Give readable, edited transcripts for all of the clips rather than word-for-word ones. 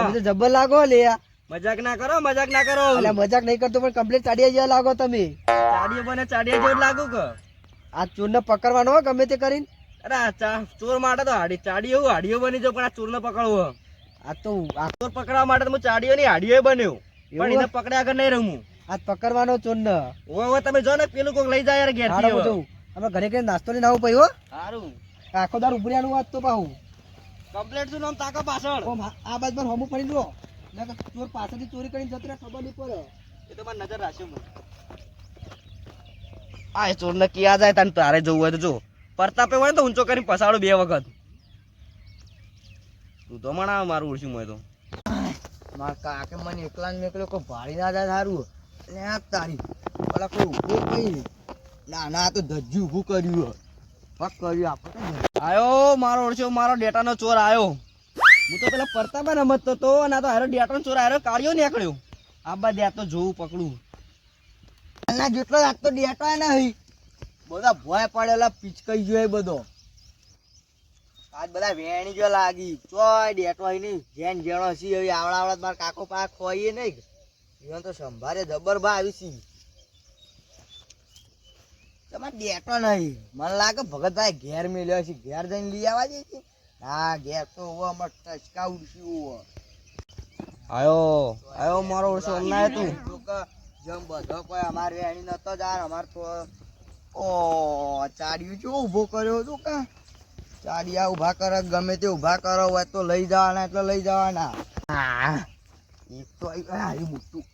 તમે તો જબર લાગો લે. મજાક ના કરો, મજાક ના કરો. અલે મજાક નહીં કરતો પણ કમ્પ્લીટ ચાડિયા જેવા લાગો તમે. ચાડીએ બને ચાડિયા જેવું લાગુ કે આ ચોરને પકડવાનો હો ગમે તે કરીને. અરે આ ચોર માટે તો ચાડીઓ હાડીઓ બની જાવ, પણ આ ચોરને પકડવો. આ તો ચોર પકડવા માટે તો હું ચાડીઓ ની હાડીઓ બન્યો, પણ એને પકડ્યા આગળ નહીં રમું. આ પકડવાનો ચોરને. હવે તમે જો ને પેલું કોક લઈ જાય યાર ઘેર થી. અમે ઘરે કઈ નાસ્તો લઈને આવું પઈ હો. સારું આખો દાર ઉભર્યાનું વાત તો પાહું કમ્પ્લેટ શું નામ તાકા પાછળ. આ બાજ પર હમું ફરી લો. ચોર પાછળથી ચોરી કરીને જતો રહે ખબર નહીં પડે. એ તો મારી નજર રાખ્યો હું. આ ચોર ને ક્યાં જાય તને તારે જવું હોય તો જો. પરતાપે હોય તો ઊંચો કરીને પસાડો 2 વખત. તું તો મણા મારું ઓળશું હોય તો. માર કાકે મને એકલા ને એકલો કોઈ ભાડી ના જાય સારું. લે તારી પેલા કોઈ ઉભો કઈ ના ના તો ધજ્જુ ઊભું કર્યું. ફક કર્યું આપણે. આયો મારો ઓળશો, મારો ડેટાનો ચોર આયો. હું તો પેલા પરતાપે રમતો તો, ના તો હારો ડેટાનો ચોર હારો કાઢ્યો નીકળ્યો. આ બાદ આ તો જોવું પકડું. ના જેટલો આજ તો ડેટા નહીં, બધા ભોય પડેલા પીચકાઈ ગયો બધો. આજ બધા વેણી જો લાગી ચોય ડેટો હોય નહીં. જેન જેણો સી હવે આવડા આવડા મારા કાકો પાક ખોઈએ નહીં. જીવન તો સંભારે જબર બા આવી સી. તમારે ડેટો નહીં, મને લાગે ભગતભાઈ ઘેર મેલ્યો છે. ઘેર જઈને લઈ આવવા જઈ છે. હા ઘેર તો અમાર ટચકા ઉડશું. આયો મારો ઓળશો ના તું. જેમ બધો કોઈ અમારે વેણી નતો જાર અમાર તો ઓ ચાડિયું જો ઊભો કર્યો તું કા. ચાડિયા ઊભા કરે ગમે તે ઊભા કરો હોય તો લઈ જવાના એટલે લઈ જવાના. એક તો હારી મોટું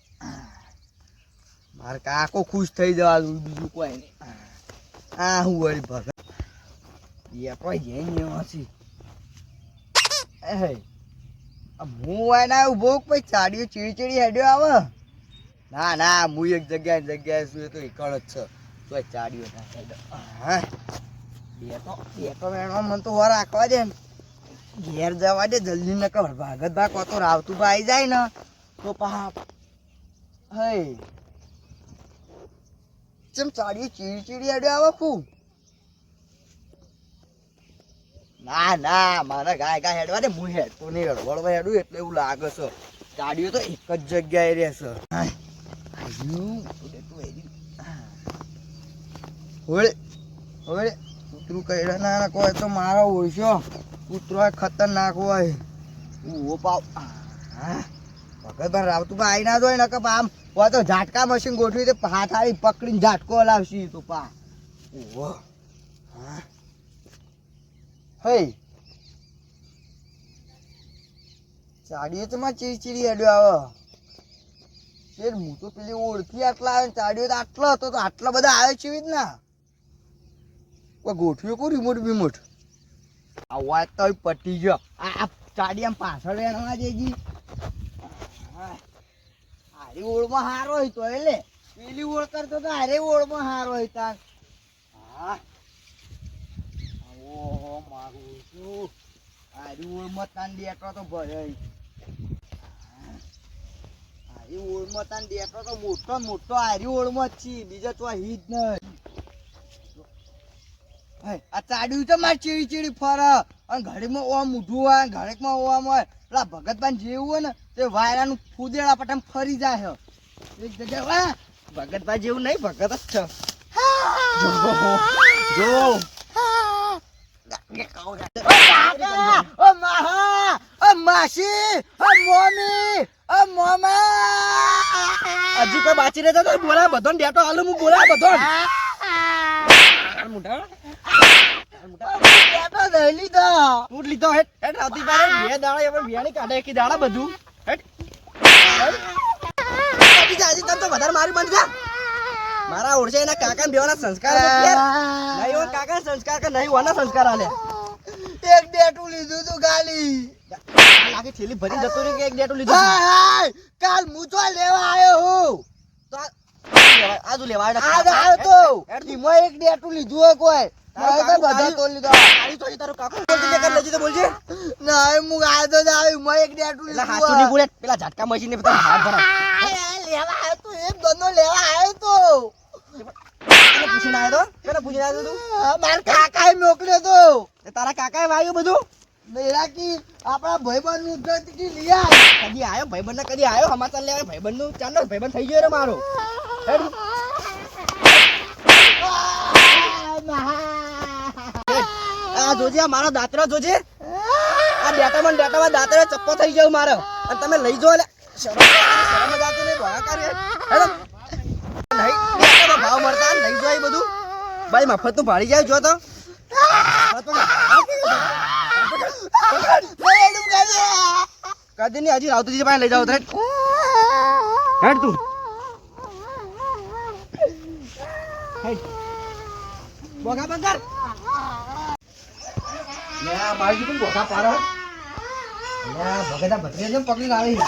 મારે કાકો ખુશ થઈ જવા બીજું કોઈ નહીં. આ હું વળી ભગત એ કોઈ જઈને હસી હું હોય ના ઊભો પછી ચાડિયો ચીડી ચીડી હેડ્યો આવે. ના ના હું એક જગ્યાએ છું, એ તો એકળ જ છે. તો ચાડિયો ના સાઈડ હા બેટો વેણવા મને તો વાર રાખવા દે ને. ઘેર જવા દે જલ્દી ને ખબર ભાગત ભાગ તો રાવતું ભાઈ જાય ને તો પા હે ચમ ચાડિયો ચીડી ચીડી હેડ્યો આવે ખૂબ. ના ના મારા ગાય હેડવા દે. હું હેડતો નહીં, રડવડવા હેડું એટલે એવું લાગે છે. ચાડિયો તો એક જ જગ્યાએ રહેશે. કૂતરું કઈડા ના કોઈ તો મારો ઓળશો. કૂતરો ખતરનાક હોય. ઉભો પાવ ભગતભાઈ રાવતુભાઈ આવી ના જોય ને કે આમ હોય તો ઝાટકા મશીન ગોઠવી દે. હાથ આવી પકડીને ઝાટકો લાવશી તો પા ઉભો. હે ચાડીઓ તો માં ચીડી હેડ્યો આવે. શેર હું તો પેલી ઓળખી આટલા આવે, ચાડીઓ તો આટલો હતો તો આટલા બધા આવે છે જ ના. કોઈ ગોઠવ્યો કો રિમોટ બીમોટ આ વાત તો પટી ગયો. આ ચાડી આમ પાછળ એના જઈ હારી ઓળમાં હારો હોય તો એટલે પેલી ઓળ કરતો તો હારે ઓળમાં હારો હોય તાર. હા ઓહો મારું શું હારી ઓળમાં તાન ડેટો તો ભરે. હારી ઓળમાં તાન ડેટો તો મોટો મોટો હારી ઓળમાં જ છે, બીજા તો હિત નહીં. આ ચાડ્યું તો મારે ચીડી ચીડી ફરે અને ઘડીમાં ઓમ ઊઠું હોય, ઘડીકમાં ઓમ હોય. પેલા ભગતભાઈ જેવું હોય ને તે વાયરાનું ફૂદેડા પટામ ફરી જાય એક જગ્યાએ. ભગતભાઈ જેવું નહીં, ભગત જ છે. જો માસી મોમી હજી કોઈ બાચી રહેતો તો બોલા બધો ડેટો હાલું હું બોલા બધો લીધો હેડ રાતી પારે 2 દાડા એમ વિયાણી કાઢે એકી દાડા બધું હેડ તને તો વધારે મારી બંધ જા. મારા ઓળશે એના કાકા ને બેવાના સંસ્કાર નહીં હોય. કાકા સંસ્કાર કે નહીં હોવાના સંસ્કાર આલે. એક ડેટું લીધું તું ગાલી લાગે થેલી ભરી જતો રહ્યો કે એક ડેટું લીધું. કાલ હું તો લેવા આવ્યો હું તો આજુ લેવા આવ્યો તો એક ડેટું લીધું હોય કોઈ બધા તો લીધો. તારું કાકો બોલજે તો બોલજે. ના હું આદો જ આવ્યું મેં એક ડેટું લીધું. હાચું નહીં બોલે પેલા ઝટકા મશીન ને બધા હાથ ભરા લેવા આવ્યો તો એક દોનો લેવા આવ્યો તો. પૂછીને આવ્યો તો પેલા પૂછીને આવ્યો તું મારા કાકાએ મોકલ્યો તો. તારા કાકાએ વાયું બધું મેરાકી આપણા ભાઈબંધ નું ઉદ્ધતિ લઈ આય. કદી આયો ભાઈબંધ ને કદી આયો સમાચાર લેવા ભાઈબંધ નું ચાંદો ભાઈબંધ થઈ ગયો રે મારો હેડ. આ જોજે આ મારો દાતરો જોજે આ ડેટામાં દાતરો ચપ્પો થઈ ગયો મારો અને તમે લઈ જો એટલે શરમ જ આવતી નહીં ભોળા કરે હેડ. નહીં ભાવ મળતા લઈ જો એ બધું ભાઈ મફત નું ભાડી જાય જો તો કદી નહીં હજી રાવતુજી પાસે લઈ જાવ તો હેડ તું હેડ બોગા બંદર લે આ બાજુ પણ બોગા પારો લે ભગતા ભત્રીજા જેમ પકડી લાવી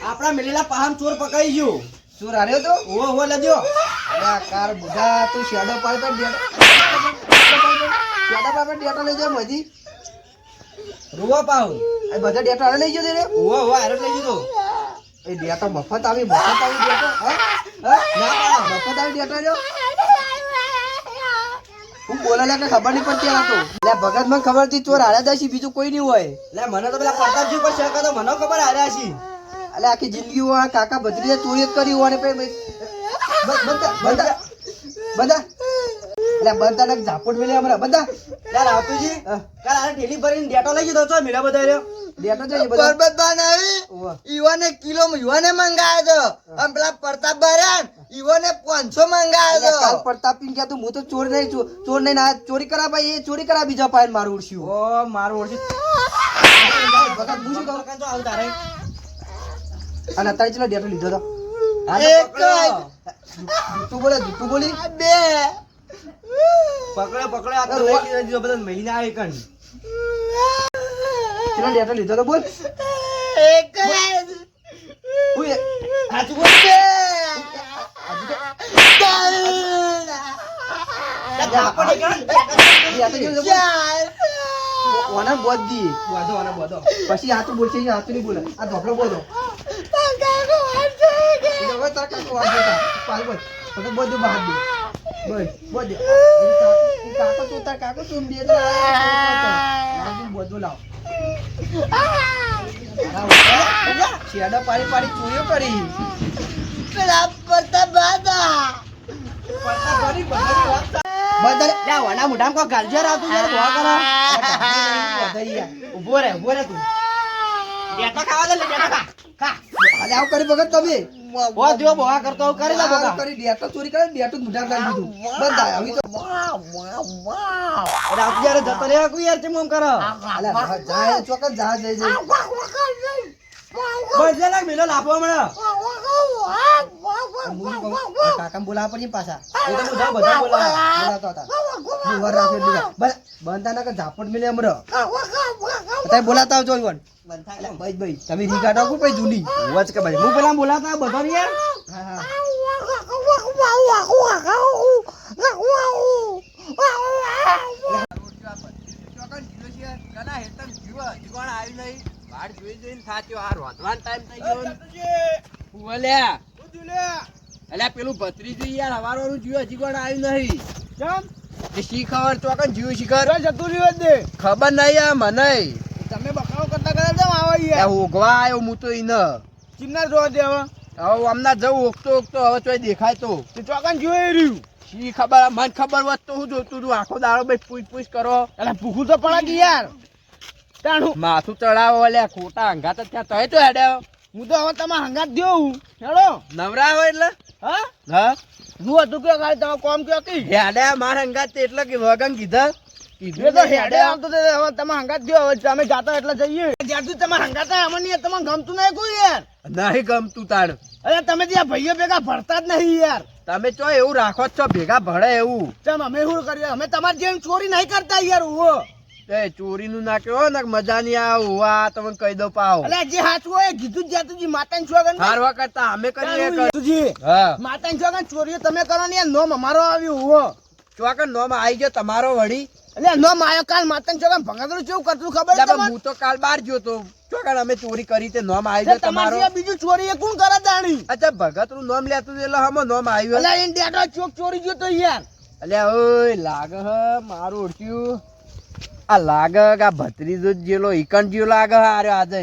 આપણા મેલેલા પાહમ ચોર પકડી ગયો ચોર હાર્યો તો ઓ લેજો અલ્યા કાર બુઢા તું શેડો પાડ પર શેડો પાડ પર ડેટા લઈ જા મજી રૂવા પાવ આ બધા ડેટા લઈ ગયો રે ઓ આરો લઈ દીધો એ ડેટા મફત આવી ડેટા હા ના મફત આવી ડેટા જો હું બોલે લે કે ખબર નહીં પડતી આ તો લે ભગત મને ખબર હતી ચોર હારા જાય છે બીજું કોઈ નહીં હોય લે મને તો પેલા પ્રતાપજી પર શક હતો મને ખબર આર્યા છે એટલે આખી જિંદગી હોય કાકા ભત્રીજે ચોરી જ કરી હોય ને પછી બધા એટલે બધા ને ઝાપટ મેલે અમારા બધા યાર આવતુજી કાલ આ ઠેલી ભરીને ડેટો લઈ જતો છો મેલા બધા રહ્યો ડેટો જોઈએ બધા પરબતબાન આવી ઈવાને કિલો ઈવાને મંગાયો તો અને પેલા પ્રતાપ બારાન ઈવાને 500 મંગાયો તો કાલ પ્રતાપ કે તું હું તો ચોર નહીં ના ચોરી કરા ભાઈ એ ચોરી કરા બીજા પાયન મારું ઉડસ્યું ઓ મારું ઓળખી ભગત પૂછી કહું કાં તો આવતા રે અને અત્યારે ચલો ડેટો લીધો તો એક તું બોલે તું બોલી બે પકડે આ તો લઈ દીધો બધા મહિને આવી કણ ચલો ડેટો લીધો તો બોલ એક ઉય સાચું બોલ બે આપડે કણ ડેટો જો ચાર ઓના બોધ દી બોધો પછી આ તો બોલશે આ તો નહીં બોલે આ ધોપડો બોલો કાકો વાંચો એ હવે તાર કાકો વાત કરતા પાલ બોલ તો બધું બહાર દે બોલ બોલ દે કાકો તો તાર કાકો તું બે તો લાવ બધું લાવ શેડા પાડી પાડી ચોરીઓ કરી પેલા પ્રતાપ બાદા બધા લે વના મુઢામ કો ગાલજર આવતું યાર ભોળા કરા ઉભો રે તું ડેટા ખાવા દે લે ડેટા ખા અરે આવ કરી ભગત તમે ઓ દિયો ભોળા કરતો હું કરી દે આ બકા કરી ડેટો ચોરી કરે ડેટો મુઢા કરી દીધું બંધ આવી તો અરે આપ યાર જતો રે કોઈ યાર ચેમ કરે અલા જાય ચોકન જા જઈ જઈ બજે લાગ મેલો લાફો હમણાં કાકા બોલાવા પડી પાછા એ તો હું જાઉં બધા બોલા બોલાવતા હતા હું વર રાખે બીજા બસ બંધા ના કે ઝાપટ મિલે અમરો તમે બોલાતા આવજો ઈવન ભાઈ ભાઈ તમે રીગા નાખો પછી જૂની વચ કે ભાઈ હું પેલા બોલાતા બધા ને યાર હા અલ્યા પેલું ભત્રીજું યાર હવારવાનું જીવ હજી કોણ આવ્યું નહીં ચમ એ શી ખબર ચોકન જીવ શિખર જતું રહ્યું દે ખબર નહીં આ મને તમે બકાવો કરતા કેમ આવો યાર ઓગવા આવ્યો હું તો ઈને ચિમના જોવા દે હવે હમણાં જવું ઓગતો હવે ચોય દેખાય તો ચોકન જોઈ રહ્યું શી ખબર મને ખબર હોત તો હું જોતું તું આખો દાડો ભાઈ પૂછ કરો એટલે ભૂખું તો પડે કે યાર તાણું માથું ચડાવો અલ્યા ખોટા હંગાત જ ત્યાં તય તો હેડે હું તો હવે તમે હંગાત દેવું હેડો નવરા હોય એટલે હા હું હતું કે ગાડી તમે કોમ કયો કે હેડે માર હંગાત એટલે કે વગન કીધા કીધું તો હેડે આવતો હવે તમે હંગાત દો હવે તમે જાતા એટલે જઈએ જ્યાંથી તમે હંગાત અમને તમને ગમતું નહીં કોઈ યાર નહીં ગમતું તાણ અરે તમે ત્યાં ભાઈઓ ભેગા ભરતા જ નહીં યાર તમે ચો એવું રાખો છો ભેગા ભળે એવું ચમ અમે શું કરીએ અમે તમારી જેમ ચોરી નહીં કરતા યાર ઉવો એ ચોરી નું ના કેવો ને મજા નહીં આવું આ તમને કહી દો પાવ એટલે જે હાચું હોય કીધું જાતુજી માતાની છોગન હારવા કરતા અમે કરીએ કીધુજી હા માતાની છોગન ચોરીઓ તમે કરો ને નોમ અમારો આવ્યો ઉવો ચોકન નોમ આવી ગયો તમારો વળી એટલે નોમ આયો કાલ માતાની છોગન ભંગાદરું કેવું કરતું ખબર છે હું તો કાલ બહાર ગયો તો ચોકન અમે ચોરી કરી તે નોમ આવી ગયો તમારો બીજું ચોરી એ કોણ કરે દાણી અચ્છા ભગત નું નોમ લેતું એટલે હમ નોમ આવ્યો એટલે ઇન ડેટો ચોક ચોરી ગયો તો યાર એટલે ઓય લાગે હ મારું ઓળખ્યું આ લાગે કે આ ભત્રીજો જ જેલો ઈકણ જેવો લાગે હારે આજે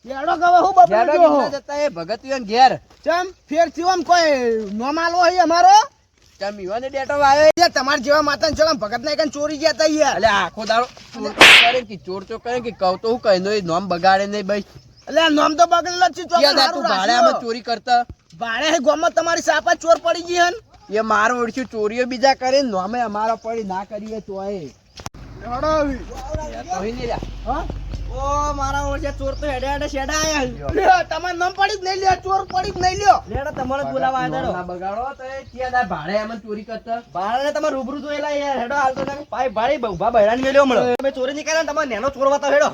લેડો ગવા હું બપોર ઘેર જો કેટલા જતા એ ભગતિયો ઘેર ચમ ફેર થયો આમ કોઈ નોમાલો હે અમારો ચમ ઈવાને ડેટો આવ્યો યાર તમાર જેવા માતાને ચમ ભગત ના કન ચોરી ગયા તા યાર એટલે આખો દાડો ચોર કરે કે ચોર ચોર કરે કે કહું તો હું કઈ નો નામ બગાડે નહીં ભાઈ એટલે આ નામ તો બગડેલો જ છે ચોકન ક્યાં તું હારું ભાડે રાખ્યો. આમાં ચોરી કરતા ભાડે હે ગોમાં તમારી સાપા ચોર પડી ગઈ હન એ મારો ઓળખ્યું ચોરીઓ બીજા કરે ને નામે અમારો પડી ના કરીએ તોય લેડો આવી તોય નહીં લ્યા. હા ઓ મારા ઓળખે ચોર તો હેડે હેડે શેડા આયા લ્યો તમાર નામ પડી જ નહીં લ્યો ચોર પડી જ નહીં લ્યો લેડો તમારે બોલાવા આવ્યા નામ ના બગાડો તો એ ક્યાં તાર ભાડે આમાં ચોરી કરતા બાળાને તમે રૂબરૂ જોયેલા યાર હેડો હાલ તો પાઈ ભાડી ઉભા બૈરાને મેલ્યો મળો તમે ચોરી નહીં કર્યા ને તમારે નેનો ચોર વાતો હેડો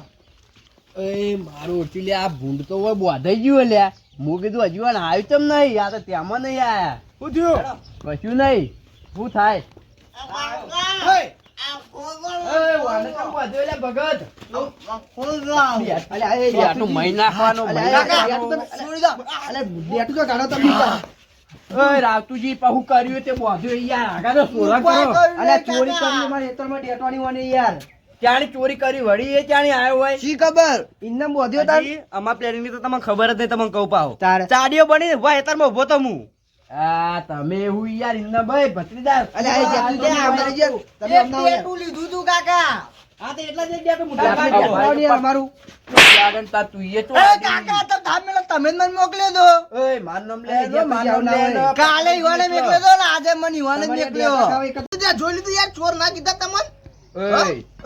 એ મારું ઓછી લે આ ભૂંડ તો હોય બોધાઈ ગયું લ્યા હું કીધું હજુ આને આવ્યું ચમ નહીં આ તો ત્યાંમાં નહીં આયા શું થયું કશું નહીં શું થાય હે એ વાને ચમ બોધ્યો લે ભગત અલે આ બેટું મહી નાખવાનો મહી નાખવાનો. છોડી દો અલે બેટું તો કાઢો તમે ઓય રાવતુજી પહુ કર્યું તે બોધ્યો યાર આગા તો સોરા કરો અલે ચોરી કરી મારે એતરમાં ડેટવાની વાની યાર ત્યાંની ચોરી કરી વળી એ ત્યાંની આવ્યો હોય શી ખબર ઇન્ને બોધ્યો તાર અમાર પ્લેનિંગ ની તો તમને ખબર જ નહીં તમને કહું પાહો ચાડીઓ બની ઉભા એતરમાં ઉભો તો હું આ તમે એવું યાર ઇન્ના ભાઈ ભત્રીદાર અલે આ જેટલું દે અમારે જે તમે અમને બેટું લીધું તું કાકા હા તો એટલા જ બેટું મોટા બેટું પાડી અમારું આગળ તા તું એ તો એ કાકા તો ધામ મેલો તમે જ મને મોકલ્યો તો ઓય માર નામ લે જો માર નામ લે ને. કાલે ઈવાને મોકલ્યો તો ને આજે મને ઈવાને મોકલ્યો જોઈ લીધું યાર ચોર ના કીધા તમને ઓય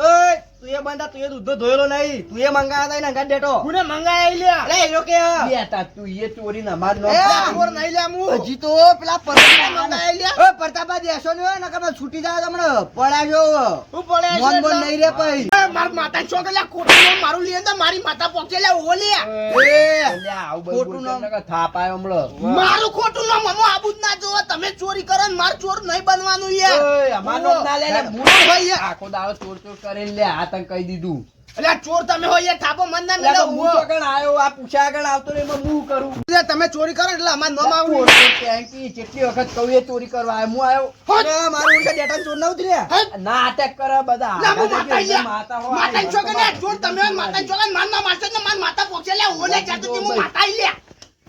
ઓય તું એ બંદા તું એ દૂધ ધોયેલો નહીં તું એ મંગાયા તા ને અંગા ડેટો કોને મંગાયા લ્યા અલે એ કે બેટા તું એ ચોરી ના માર એ નામ ચોર નહીં લ્યા હું હજી તો પેલા પરતા મંગાયા લ્યા ઓ પરતાબા દેશો ને હોય ને કે છૂટી જાય તમને પડાવ્યો હું પડ્યા મોન બોન નહીં રે પઈ માર માતા ચોક લ્યા ખોટું મારું લે તો મારી માતા પોકે લ્યા ઓ લ્યા લે આવું બધું ખોટું નામ. તમને કે થાપ આયો હમણાં મારું ખોટું નામ મમો આબુ જ ના જોવો તમે ચોરી કરો ને માર ચોર નહીં બનવાનું યાર ઓય અમાર નામ ના લે લે હા, મૂળ ભાઈ યાર. આખો દાડો ચોર ચોર કરીને લે આ તને કહી દીધું એટલે આ ચોર તમે હોય યાર થાપો મન ના એટલે મેલો તો હું તો કણ આયો આ પૂછ્યા આગળ આવતો ને એમાં હું કરું તમે ચોરી કરો એટલે અમાર નામ આવું ચોર ચોર ટેંકી જેટલી વખત કહું એ ચોરી કરવા આયો હું આયો અરે મારું ઉલટા ડેટા ચોર ના ઉતર્યા ના અટેક કરે બધા લા, હું આગળ જઈએ, માતા માતા હોય, માતા ચોક બધા ને ચોર તમે હોય ને માતા ચોક ને માર નામ મારશે ને માર માતા પોકે લ્યા ઓ લે જાતું તી હું માતા લ્યા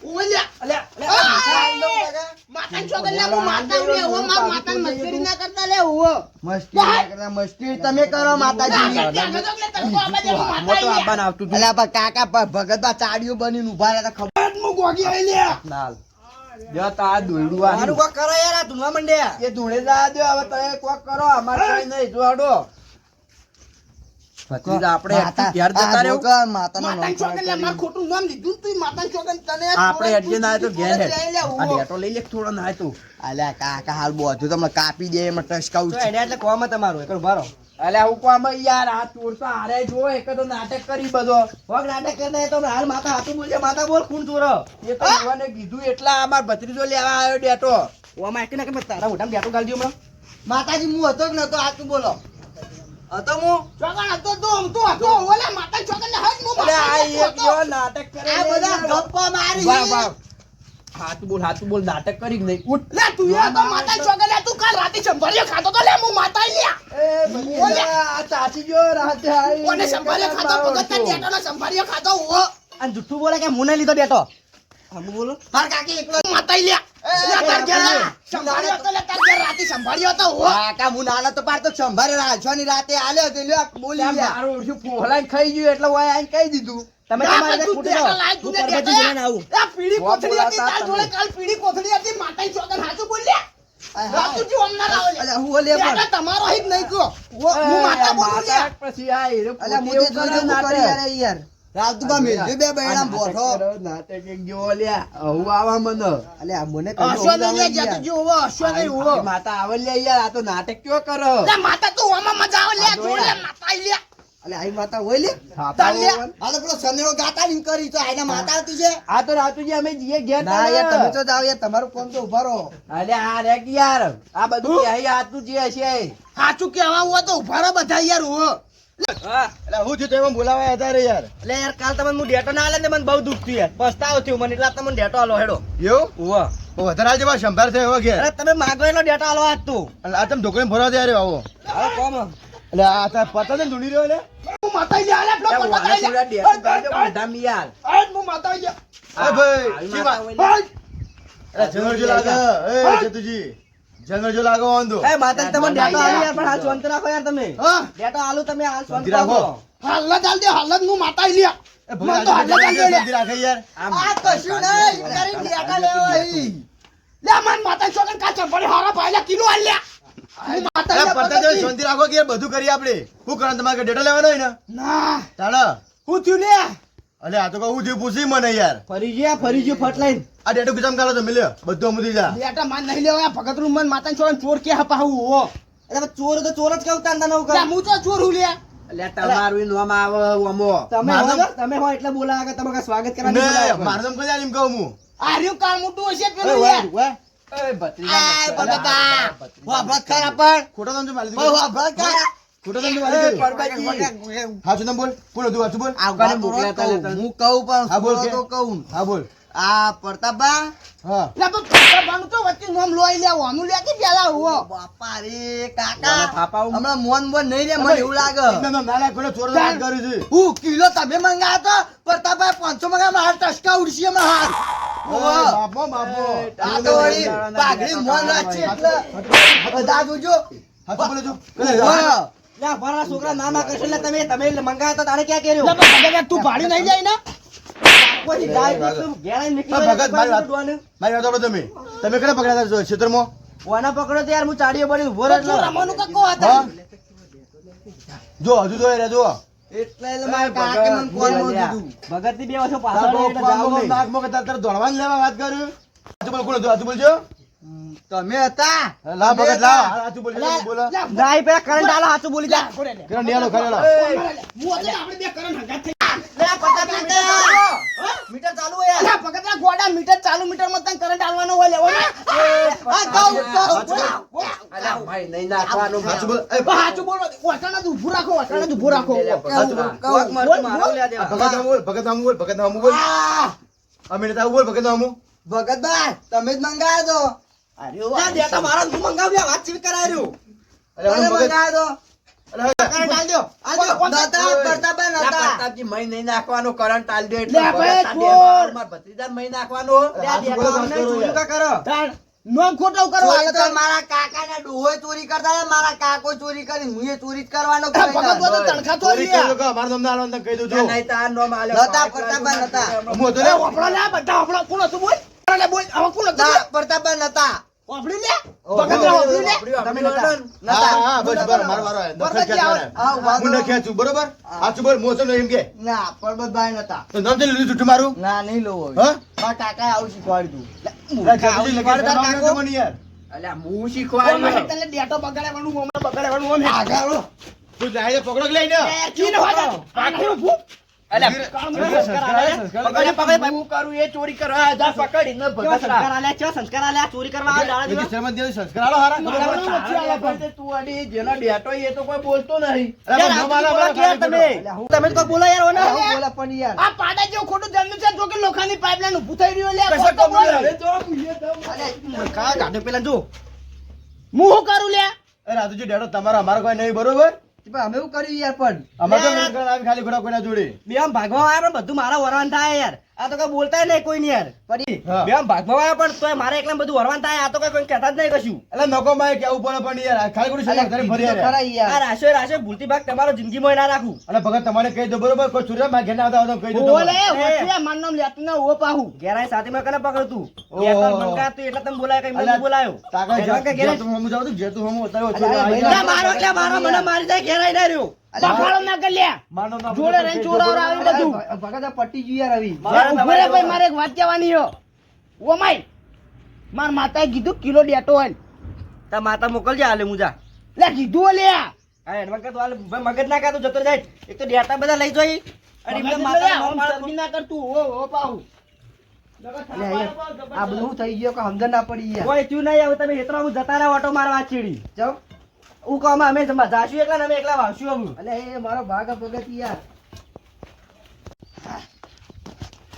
ઓ લ્યા અલ્યા, માતા ચોક લ્યા હું માતા લ્યા ઓ માર માતા મસ્કરી ના કરતા લે ઓ મસ્તી ના કરતા, મસ્તી તમે કરો માતાજી મોટો આબાન આવતું હતું. અલ્યા બા કાકા ભગત બા ચાડીઓ બનીને ઉભા રહ્યા તા ખબર નાલ. જો તો આ દોયડું આ મારું કોક કરો યાર આ ધૂણવા મંડ્યા એ ધૂળે જા દો હવે તમે કોક કરો અમારે કઈ નહીં જો હડો ભત્રીજા આપણે માતા- ઘેર જતા આ રહ્યો જોકા માતાનો માતા નામ ચોક લ્યા માર કરી. ખોટું નામ લીધું તું માતા ચોક ને તને આપણે અડજે ના તો ઘેર હેડ. લઈ લે આ ઓ ડેટો લઈ લે થોડો ના તું અલ્યા કાકા હાલ બોધું તમને કાપી દે એમાં ટસકાવું છે એટલે કોમ તમારું એકડો બારો અલ્યા હું કોમ યાર આ ચોર તો હારે જો એક તો નાટક કરી બધો વગ નાટક કરતા તો હાલ માતા હાથું બોલજે માતા બોલ ખૂન ચોરો એ તો યુવાને કીધું એટલા અમાર ભત્રીજો લેવા આવ્યો ડેટો ઓમાં એકને કે તારા મોઢામાં બેટો ગાલી દઉં હમણાં માતાજી હું હતો કે નતો હાથું બોલો હતો હું ચોકન હતો તો આમ તો હતો ઓલા માતા ચોકન ને હજ હું અલ્યા આ માતા એક જો નાટક કરે આ લે બધા યાર. ગપ્પા મારી વાહ, વાહ. હાથ બોલ નાટક કરી નહીં ઉઠ લે તું યાર તો માતા ચોકન લે તું કાલ રાતે સંભાળ્યો ખાતો તો લે હું માતા લ્યા એ ભત્રીજા, આ ચાચી જો રાતે આવી. કોને સંભાળ્યો ખાતો ભગત તાર ડેટો નો સંભાળ્યો ખાતો ઓ અને જુઠ્ઠું બોલે કે મુને લીધો બેટો હમ બોલો તાર કાકી એકલો માતા લ્યા લે તાર ઘેર સંભાળ્યો તો લે તાર ઘેર રાતે સંભાળ્યો તો ઓ કાકા હું નાનો તો પાર તો સંભારે રાજવાની રાતે આલ્યો તો લ્યો બોલી ત્યાં ગયા મારું ઓળખ્યું ફોહલાઈને ખાઈ ગયું એટલે ઓય આઈને કહી દીધું તમે તમારે તું ફૂટે ડેટો દો લાય, તું હું ડેટો પરબતજી લાય. જોઈને આવું આ પીળી વાત કોથળી હતી બોલાતા તાર જોડે તમે. કાલ પીળી કોથળી હતી માતા ચોકન હાચું બોલ લ્યા આય હાય. રાતુજી ઓમના લાવો લે અલ્યા હું ઓલે પણ ડેટો તમારો હિત નહીં કયો હું માતા બોલું લ્યા પછી આ હીરો અલ્યા પોતે મુજે એવું જોઈને કરે હું કરી નાટક. યાર યાર રાવતુબા મેલજો બે બૈરામ બોઠો નાટક એક જેવો લ્યા આવું આવા મને અલ્યા મને હશો નહીં લે જાતુજી ઓવો હશો નહીં ઓવો આ માતા આવે લ્યા યાર આ તો નાટક કયો કરો લે માતા તું ઓમાં મજા આવે લે આ જોડે જોયા. માતા લ્યા અલ્યા આઈ માતા હોય લે થાપા લ્યા. હોવાનું. આ તો પેલો સનેડો ગાતા ની કરી તો આઈના માતા આવતી છે આ તો રાતુજી અમે જઈએ ઘેર ના યાર તારે. તમે તો જાવ યાર તમારું કોમ તો ઉભા રહો અલ્યા આ રે કે યાર આ બધું ક્યાંય હાથનું જે હશે સાચું કેવા હુआ તો ઉભા રહો બધા યાર હો એટલે હું થયું તો એમાં બોલાવાય હતા રે યાર એટલે યાર કાલ તમને હું ડેટો ના આલે ને મને બહુ દુઃખ થયું યાર પસ્તાવો થયું મને એટલે તમને ડેટો આલો હેડો એવું ઓવા વધારે આજે સંભાર છે એવો ઘેર અરે તમે માગો એટલો ડેટો આલો આજ તું અને આ તમે ઢોકળી ભરવા દે આવો હવે કોમ એટલે આ તાર પતા ને ધૂણી રહ્યો એટલે હું માતા લે આલે પેલો વાના પતા છોડા લે ડેટો ગાજો બધા યાર આજ હું માતા લે અરે ભાઈ શી વાત? આજ અરે જંગલ જો લાગે એ જતુજી જંગલ જો લાગે વાંધો એ માતાજી તમને ડેટો આલી યાર પણ હાલ શાંત રાખો યાર તમે હા ડેટો આલુ તમે હાલ શાંત શાંતિ રાખો. રાખો હાલ ચાલ દે હાલ હું માતા લે એ ભાઈ મને તો હાલ ચાલ દે શાંતિ રાખે યાર આ કશું નહીં કરી ડેટા લેવા અહીં. લે મન માતા છોકન કાચા પડે હારા ભાઈલા કિલો આલ લે હું માતા અરે લે પડતા જો શાંતિ રાખો કે યાર બધું કરીએ આપણે શું કરવાનું તમારે ડેટા લેવાનો હોય ને ના ચાલો હું થયું લે અલે આ તો કહું જે પૂછી મને યાર ફરી ગયો ફટ લઈને આ ડેટો કિસામ કાલો તમે લ્યો બધું અમુદી જા બેટા માન નહીં લેવા ભગત નું મન માતા છોકન ચોર કે હપાવું હો એટલે ચોર તો ચોર જ કહું તાંતા નવું લે હું તો ચોર હું લે એટલે તમારું નામ આવે ઓમો તમે મારું હો ને, તમે હો એટલે બોલાયા કે તમારે સ્વાગત કરવા ને નહીં બોલાયા મારે તો કઈ એમ કહું હું આ રહ્યું કાળ મોટું હશે કોઈ. પેલું ઓય, લે ઓય. એ ભત્રીજા આય મસ્ત. બટાકા. ભત્રીજા વાહ, ભત ખરા પણ. ખોટો તમે મારી વાહ, વાહ, ભત ખરા. ખોટો તમે એ મારી પરબાજી. હાચું તમે બોલ બોલો તું હાચું બોલ આવકાને મોકલ્યા હું તા કહું પણ હા, બોલ થોડો કે. તો કહું. હા બોલ આ પ્રતાપબા હા લે તો કાકા બાનું તો વચ્ચે નામ લોઈ લે ઓનું લે કે પેલા હો બાપા રે મને કાકા ફાપાવું. હમણાં મોન બોન નહીં રે મને એવું લાગે એકદમ નાના કોને ચોર વાત કરું છું હું કિલો તમે મંગાવો તો પ્રતાપભાઈ 500 મંગા માર ટસકા ઉડશે માં હાર ઓય, બાપો બાપો આ તો વળી પાઘડી મોન રાખશે એટલે બધા જોજો હાચું બોલે તું વાહ. લે, ભરા છોકરા ના ના કરશો એટલે તમે મંગાયા તો તારે ક્યાં કર્યું લે પણ ભગત તું ભાડી નહીં જાય ને કોઈ ગાય દીકરું ઘેર આવીને નીકળી હા, ભગત, મારી વાત. ડોવાનું. મારી વાત સાંભળો તમે કને પકડ્યા હતા ક્ષેત્રમાં ઓના પકડો તો યાર હું ચાડીઓ બની ઉભો રહ્યો તું એટલે. રમવાનું કક્કો હતા હા જો હજુ તો એ રે જો એટલે મારા કાકે મને કોલ માં દીધું ભગતની બે વર્ષો પાછળ રહી એટલે જાવું નહીં. નાકમાં કે તારે દોડવાનું લેવા વાત કર્યું હાચું બોલ કોણ હતું હાચું બોલજો તમે હતા લા ભગત લા હાચું બોલજો બોલો ના, એ પેલા કરંટ આલો, સાચું બોલી જા. કેરો નિયાલો ખરેલો હું હતો ને આપણે બે કરણ હંગાત થઈ લે પ્રતાપભાઈ મીટર ચાલુ હોય યાર. લે ભગત ના ગોડા મીટર ચાલુ મીટર માં તને કરંટ આલવાનો હોય લેવાનો આ કહું અલ્યા ભાઈ નહીં નાખવાનું હાચું બોલ એ હાચું બોલો ઓટાણા જ ઊભું રાખો ઓટાણા જ ઊભું રાખો હાચું બોલ કોક મરતું મારો લે દે. ભગત નામ બોલ ભગત નામ બોલ અમે નતા બોલ ભગત નામ ભગતભાઈ તમે જ મંગાવ્યો અરે વાહ, ડેટા મારા જ મંગાવ્યા, વાતચીત કરાયું. તો તમે મંગાવ્યો કરંટ આલ દ્યો, આલ દ્યો. તો નતા પ્રતાપભાઈ અલ્યા નતા પ્રતાપજી મય નહીં નાખવાનો કરંટ આલ દે એટલે લે ભાઈ, ભગત ચોર. મારા ભત્રીજા મય નાખવાનો લે, આ ડેટા અમને ચોર્યું કા કરો? તાણ નોમ ખોટો કરો ચોરી હાલે તો તાણ. મારા કાકાના ડોહોય ચોરી કરતા હતા, મારા કાકો ચોરી કરી હું એ ચોરી જ કરવાનો આ ભગત તો તણખા તો ચોરી કર્યો લ્યા કે મારા નામ ના આલવાનું તને કહી દઉં છું નહીં તો આ નો માલ્યો નતા, પ્રતાપભાઈ નતા. હું હતો લે ને ઓપડો લે બધા ઓપડો કોણ હતું બોલ લે બોલ હવે કોણ હતું ના પ્રતાપભાઈ નતા ઓપડી લે ભગત લે ઓપડી લે તમે નતા. હા હા બસ બરાબર મારો વારો આવ્યો. નખર ખેંચવાના. હા, ઉભા હું ન ખેંચું બરોબર હાચું બોલ મોસમ એમ કે ના પરબતભાઈ નતા તો નામ છે લીધું જુઠ્ઠું મારું ના નહીં લો હવે હા મારા કાકાએ આવું શીખવાડ્યું લે, જતુજી લખી તાર નામ કાકો? નતો મને યાર અલ્યા હું કોણ શીખવાડ્યો મારે તને ડેટો બગાડવાનું હમણાં બગાડવાનું ઓમ આગળ તું જાય પકડો કે લઈને કી ન હોય આખું ઊભું અલ્યા સંસ્કાર આલે. પકડ, પકડ, હું કરું એ ચોરી કરવા જા પકડીને કેવા ભગત સંસ્કાર આલ્યા, કેવા સંસ્કાર આલ્યા? ચોરી કરવા આવે દાડા દિવસ. શરમ દેવ સંસ્કાર આલો હારા તું અડી જેનો ડેટો એ તો કોઈ બોલતો નહીં યાર, આ તો બોલા ક્યાં તમે? તમે તો કોઈ બોલો યાર, ઓને. આવું બોલે પણ યાર આ પાડા જેવું ખોટું જન્મ છે જો કે લોખંડની પાઇપલાઇન ઊભું થઈ રહ્યું લે કશો ખોટું બોલ. હવે જો પૂછે તો કા કાઢો પેલા જો. હું શું કરું લે એ રાજુજી ડેડો તમારો અમારો કોઈ નહીં બરોબર પણ અમે એવું કર્યું યાર પણ અમારે તો મિલકત આવી ખાલી ખોટા કોઈના જોડે બે આમ ભાગવા આવ્યા પણ બધું મારા વરવાન થાય યાર. આ તો કઈ બોલતાય નહીં કોઈ ની યાર. પડી હા. બે આમ ભાગવા આવ્યા પણ તોય મારે એકલા બધું વરવાન થાય. આ તો કઈ કોઈ કહેતા જ નહીં કશું. એટલે નકો માં કેવું પડે પણ યાર ખાલી ખોટી શરમ ધરી ફરી કીધું તો યાર. ખરા યાર આ રાશો રાશો ભૂલતી ભાગ તમારો જિંદગીમાં ના રાખું. અને ભગત તમારે કહી દો બરોબર કોઈ ચોરી માં ઘેર ના આવતા હોય તો કહી દો ઓલે તમારે. વચ્ચે મારું નામ લેતું ના ઓ પાહું ઘેરાય સાથે મેં કને પકડતું તું. ઓહો. ઘેર પર મંગાતું એટલે તમે બોલાય કઈ મને અલ્યા, બોલાયો. તાકાત ઘેરમાં કે ઘેરે? જેતું હમું જાઉં છું, જેતું હમું અત્યારે ઓછું અલ્યા, આવી ભાઈ, જાય. ના, મારો એટલે મારો મને મારી જાય ઘેરાય ના રહ્યો. બફાળો ના કર લે મારનો નામ જોડે રહીને ચોરાવર આવી બધું ભગત આ પટી ગયું યાર આવી મારે ઉભો રે ભાઈ મારે એક વાત કહેવાની હો ઓ માય માર માતાએ કીધું કિલો ડેટો હોય તાર માતા મોકલજે હાલે હું જા. લે કીધું લે હા એડવાન્સ કર તો હાલે ભાઈ મગજ ના કાઢું જતો જાય. એક તો ડેટા બધા લઈ જોઈ અને એમને માતા નામ પાડો. ના કરતું ઓ પાહું અલ્યા, યાર, આ બધું થઈ ગયું કે સમજણ ના પડી યાર કોઈ થયું નહીં હવે તમે હેતરા હું જતા રહ્યા ઓટો મારવા ચીડી. જાઓ હું કહું અમે જાશું એકલા ને અમે એકલા વાવશું અમે. અલ્યા એ મારો ભાગ આ ભગત યાર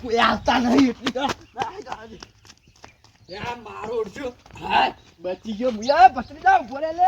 કોઈ આવતા નહીં એટલી તો. મારો ઓળખ્યો બચી ગયો મુયા ભત્રીજા ઉભો રે લે